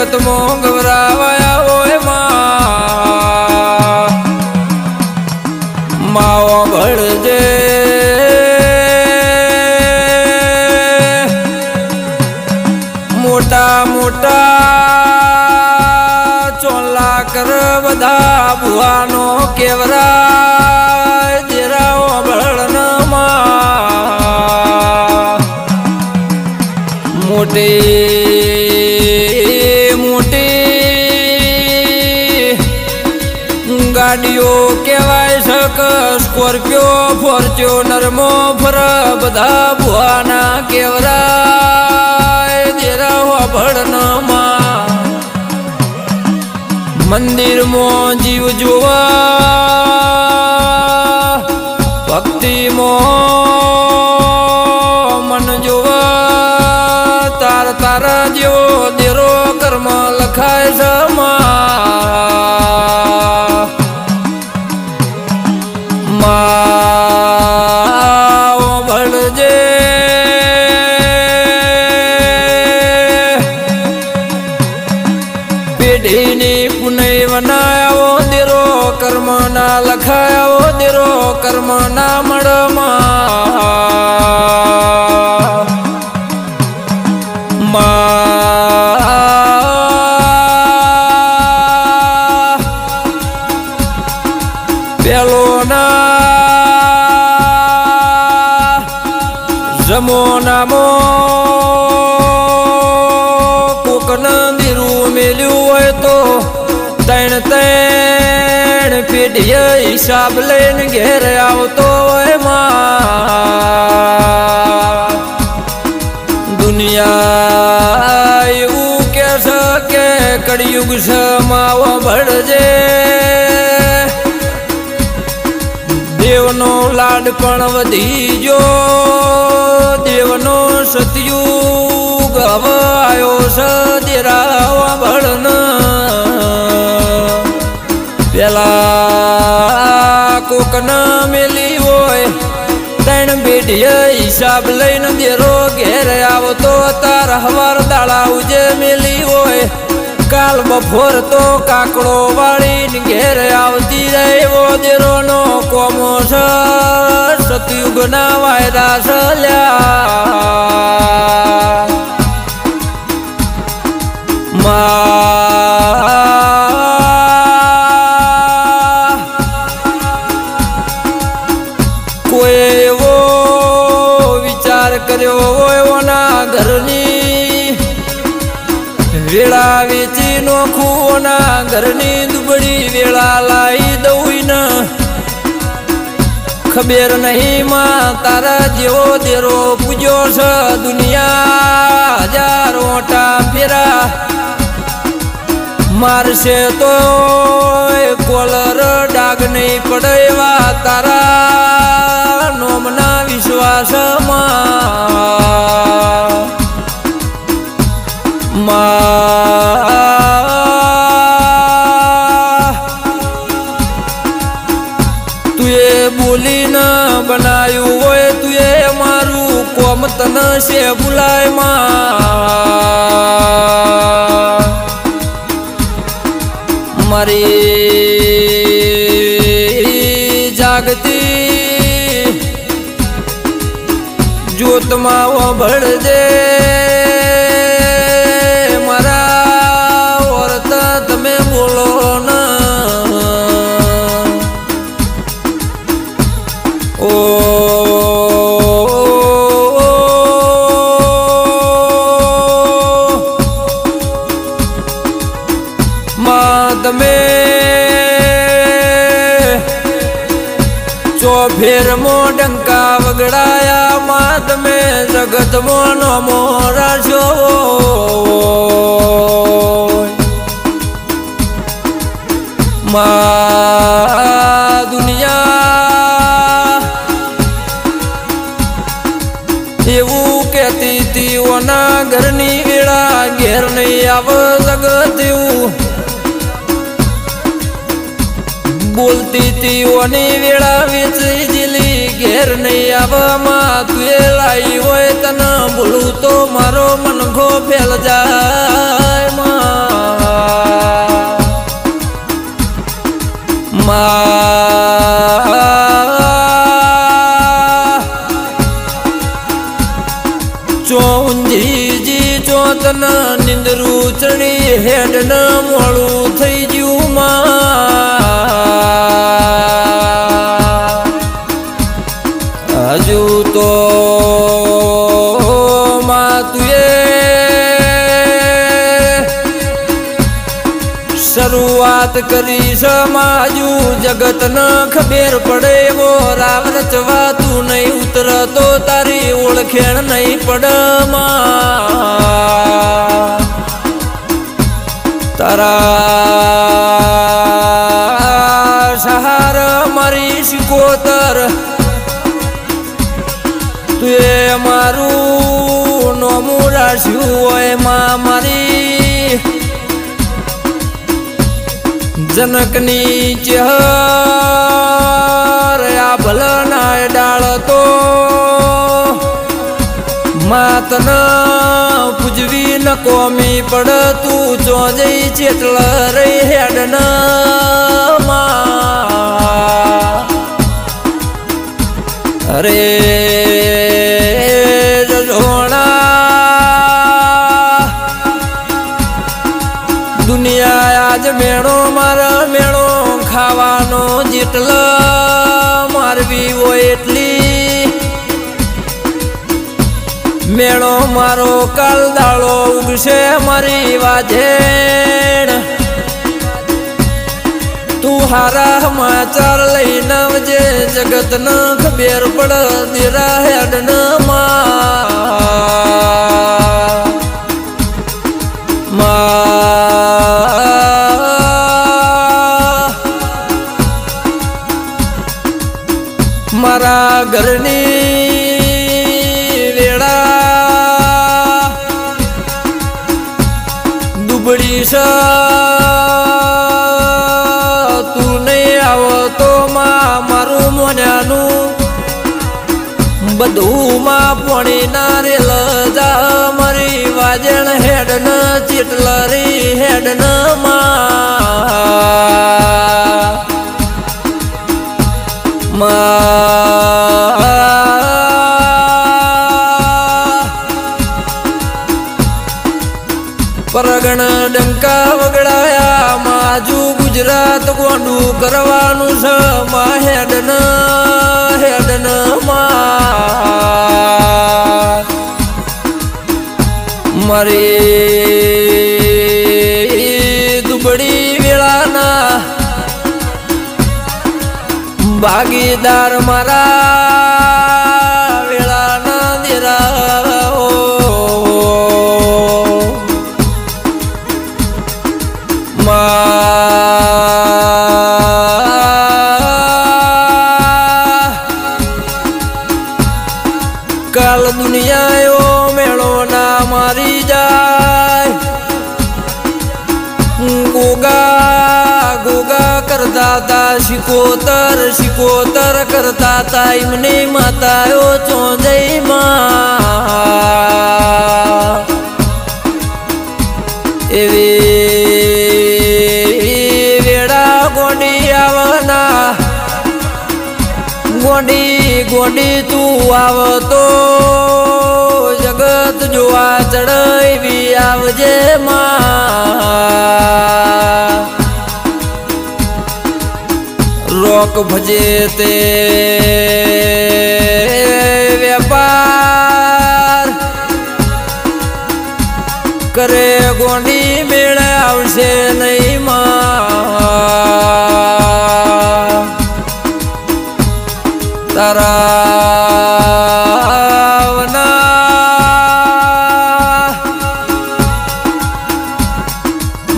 જગતમાં ગવરાવાયા હોય માવો ભળજે મોટા મોટા ચોલા કર બધા ભુવાનો કેવરા જેરાઓ ભળનમાં મોટી મોટી ગાડીઓ કહેવાય શક સ્કોર્પિયો ફોર્ચ્યુનર મો ફર બધા ભુવાના કેવરા જેરાઓ ભળનમાં મંદિરમાં જીવ જોવા ભક્તિમાં મન જોવા તાર તારા જેવો દેરો કર્મ લખાય છે માવો ભળજે પેઢીની પુનઈ વનાયો દેરો કર્મ ના લખાયો દેરો કર્મ ના મળમાં પેલો ના જમો નામો કોકનંદીરું મેલ્યું હોય તો ત્રણ ત્રણ પેઢીએ હિસાબ લઈને ઘેર આવતો હોય દુનિયા એવું કે છે કે કળિયુગ છે માવો ભળજે દેવનો લાડ પણ વધી જો દેવનો સતયુગ હવે આવ્યો છે દેરાવા ભળન પેલા કોકન મેલી હોય ત્રણ પેઢીએ હિસાબ લઈને દેરો ઘેર આવતો તાર હવાર દાડા ઉજે મેલી હોય કાલ બફોર તો કાકડો વાળીને ઘેર આવતી રહ્યો દેરો નો કોમો છે સતયુગ ના વાયરા સલ્યા કોઈ એવો વિચાર કર્યો હોય ઓના ઘરની વેળા વેચી નોખું ના ઘરની દુબળી વેળા લાવી દઉં ને ખબર નહીં માં તારા જેવો દેરો પૂજો છે દુનિયા હજાર ઓટા ફેરા મારશે તો કોલર ડાગ નહીં પડે એવા તારા નોમના વિશ્વાસમાં તુએ બોલીને બનાયું હોય તુએ મારું કોમ તને છે ભૂલાય મારી જાગતી જોતમાં ભળજે મારા ઓરતા તમે બોલો ને ઓ તમે ચોફેર મો ડંકા વગડાયા માં તમે જગત મોનો મોરા છો માં દુનિયા એવું કેતી તી ઓના ઘરની વેળા ઘેર નહીં આવ જગત એવું બોલતી તી ઓની વેળા વેચી જીલી ઘેર નહીં આવવામાં તું લાઈ હોય તને ભૂલું તો મારો મનખો ફેલ જાય વાત કરી સમાજુ જગત ન ખબર પડે એવો રાવ રચવા તું નહીં ઉતરતો તારી ઓળખેણ નહીં પડમાં તારા સહાર મારી શિકોતર તું એ મારું નોમું રાખ્યું હોય માં મારી જનકની ચહેર આ ભલના ડાળ તો માતન પૂજવી ન કોમી પડ તું ચોજઈ ચેટલ રહી હેડ ન અરે દુનિયા આજ મેળો મારા મેળો ખાવાનો જેટલા મારવી હોય એટલી મેળો મારો કાલ દાળો ઉગશે મારી વાજેણ તું હારા સમાચાર લઈને જે જગત ન ખબર પડ દેરા હેડ ન મારા ઘરની વેળા દુબળી છે તું નહીં આવો તો મારું મોન્યાનું બધું માં પોણી ના રેલ જા મારી વાજણ હેડ ન ચીટલરી હેડ ન પરગણ ડંકા વગડાયા માજુ ગુજરાત ગોંડું કરવાનું છે માં હેડ ન મારી દુબળી વેળાના ભાગીદાર મારા વેળાના દેરા કાલ દુનિયા મેળો ના મારી જાય ગોગા ગોગા કરતા તા શિકોતર કરતા તા એમની માતાઓ ચોંજઈ માં એવી વેળા ગોંડી આવના ગોંડી તું આવતો જગત જોવા ચડવી આવજે માં રોક ભજે તે વેપાર કરે ગોંડી મેળ આવશે નહીં માં તારા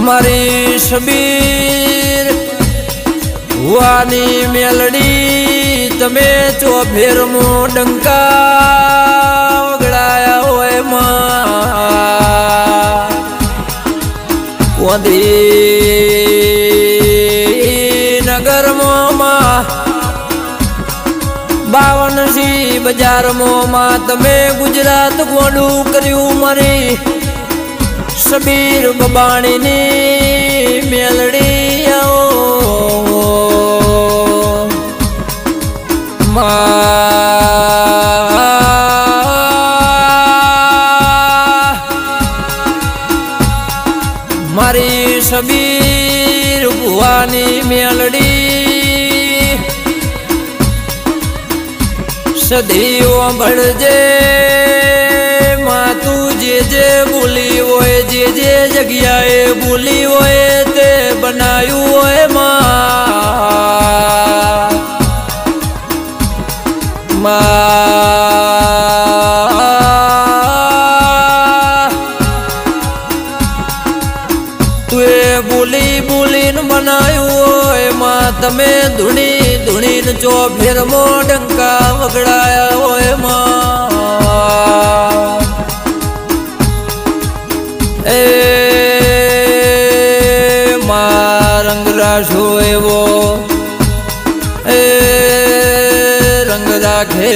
મારી શબીર વાની મેલડી તમે ચોફેરમો ડંકા વગડાયા હોય માં કોંધી નગરમાં 52 બજારમાં તમે ગુજરાત ગોંડું કર્યું મારી શબીર બબાણીની મેલડી મારી શબીર ભુવાની મેલડી સદીઓ ભળજે માં તું જે બોલી હોય જે જગ્યાએ બોલી હોય તે બનાયું બનાયું હોય માં તમે ધૂણી ધૂણીને ચો ફેરમો ડંકા વગડાયા હોય માં એ માં રંગ રાશો એવો એ રંગ રાખે